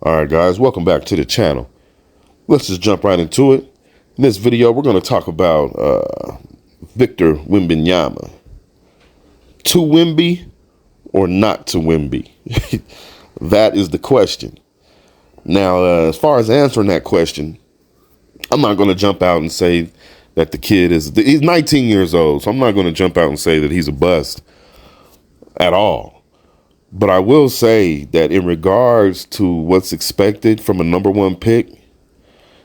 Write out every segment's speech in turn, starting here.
All right, guys, welcome back to the channel. Let's just jump right into it. In this video, we're going to talk about Victor Wembanyama. To Wemby or not to Wemby? That is the question. Now, as far as answering that question, I'm not going to jump out and say that he's 19 years old, so I'm not going to jump out and say that he's a bust at all. But I will say that in regards to what's expected from a number one pick,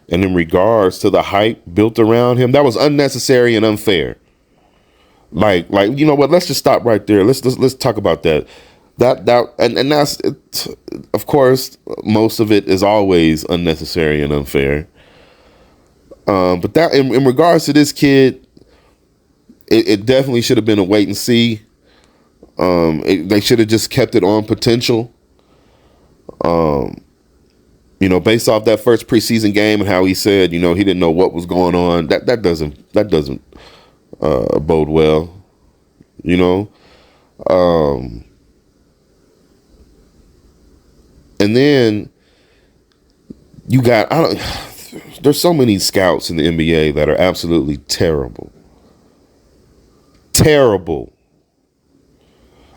and in regards to the hype built around him, that was unnecessary and unfair. Like you know what? Let's just stop right there. Let's talk about that. And that's it, of course, most of it is always unnecessary and unfair. But that in regards to this kid, it definitely should have been a wait and see. They should have just kept it on potential. Based off that first preseason game and how he said, he didn't know what was going on. That doesn't bode well. And then you got there's so many scouts in the NBA that are absolutely terrible. Terrible.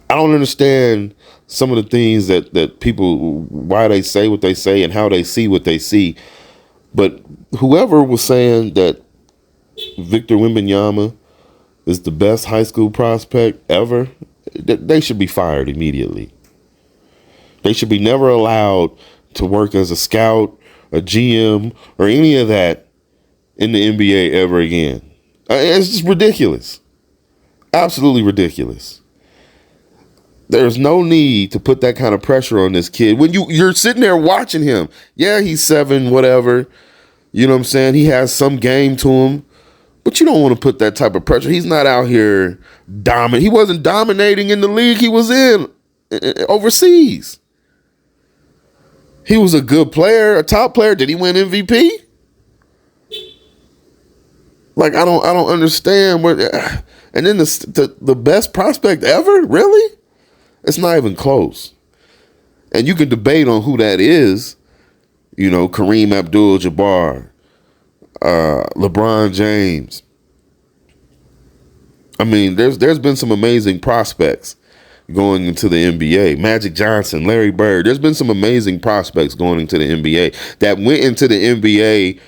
I don't understand some of the things that people, why they say what they say and how they see what they see. But whoever was saying that Victor Wembanyama is the best high school prospect ever, they should be fired immediately. They should be never allowed to work as a scout, a GM, or any of that in the NBA ever again. It's just ridiculous. Absolutely ridiculous. There's no need to put that kind of pressure on this kid when you're sitting there watching him. Yeah, he's 7, whatever. You know what I'm saying? He has some game to him, but you don't want to put that type of pressure. He's not out here dominant. He wasn't dominating in the league he was in overseas. He was a good player, a top player. Did he win MVP? Like I don't understand where. And then the best prospect ever, really? It's not even close. And you can debate on who that is. Kareem Abdul-Jabbar, LeBron James. I mean, there's been some amazing prospects going into the NBA. Magic Johnson, Larry Bird. There's been some amazing prospects going into the NBA that went into the NBA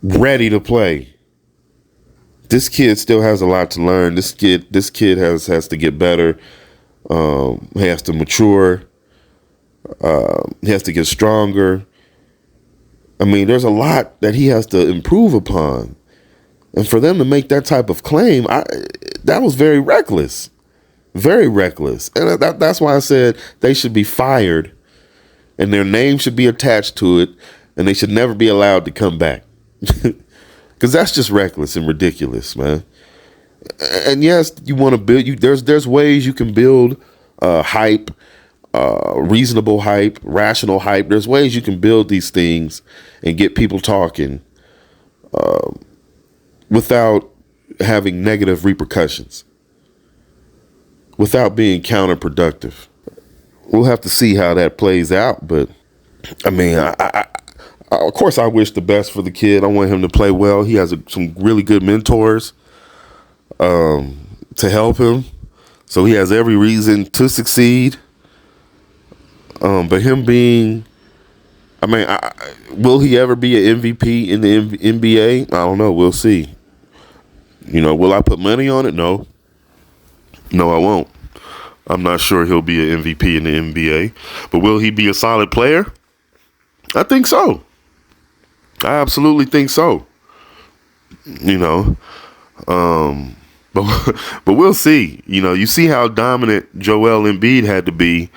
ready to play. This kid still has a lot to learn. This kid has to get better. He has to mature. He has to get stronger. I mean, there's a lot that he has to improve upon. And for them to make that type of claim, that was very reckless. Very reckless. And that's why I said they should be fired and their name should be attached to it and they should never be allowed to come back. Because that's just reckless and ridiculous, man. And yes, you want to build. There's ways you can build hype, reasonable hype, rational hype. There's ways you can build these things and get people talking without having negative repercussions, without being counterproductive. We'll have to see how that plays out. But I mean, of course, I wish the best for the kid. I want him to play well. He has some really good mentors to help him. So he has every reason to succeed. But him being, will he ever be an MVP in the NBA? I don't know. We'll see. Will I put money on it? No, I won't. I'm not sure he'll be an MVP in the NBA. But will he be a solid player? I think so. I absolutely think so. But we'll see. You see how dominant Joel Embiid had to be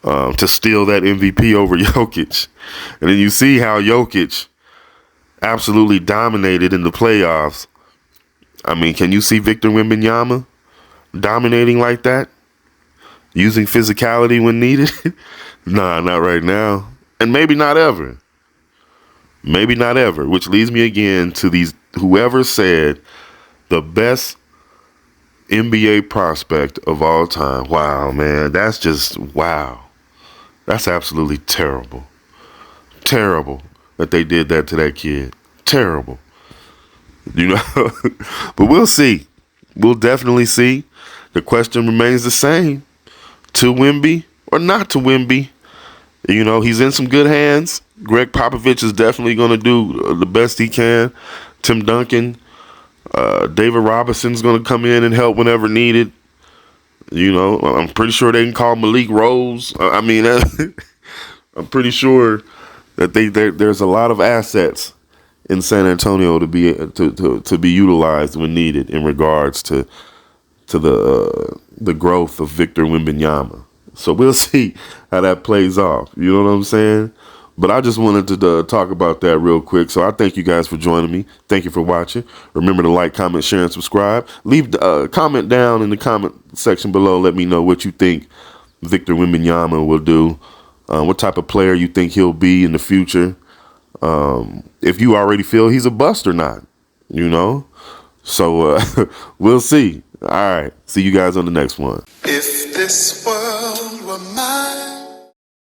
to steal that MVP over Jokic. And then you see how Jokic absolutely dominated in the playoffs. I mean, can you see Victor Wembanyama dominating like that? Using physicality when needed? Nah, not right now. And maybe not ever. Maybe not ever. Which leads me again to whoever said the best NBA prospect of all time. Wow, man. That's just wow. That's absolutely terrible. Terrible that they did that to that kid. Terrible. You know, but we'll see. We'll definitely see. The question remains the same: to Wemby or not to Wemby? You know, he's in some good hands. Greg Popovich is definitely going to do the best he can. Tim Duncan, David Robinson's going to come in and help whenever needed. You know, I'm pretty sure they can call Malik Rose. I mean, I'm pretty sure that there's a lot of assets in San Antonio to be utilized when needed in regards to the growth of Victor Wembanyama. So we'll see how that plays off. You know what I'm saying? But I just wanted to talk about that real quick. So I thank you guys for joining me. Thank you for watching. Remember to like, comment, share, and subscribe. Leave a comment down in the comment section below. Let me know what you think Victor Wembanyama will do. What type of player you think he'll be in the future. If you already feel he's a bust or not, you know. So we'll see. All right. See you guys on the next one. If this world were mine.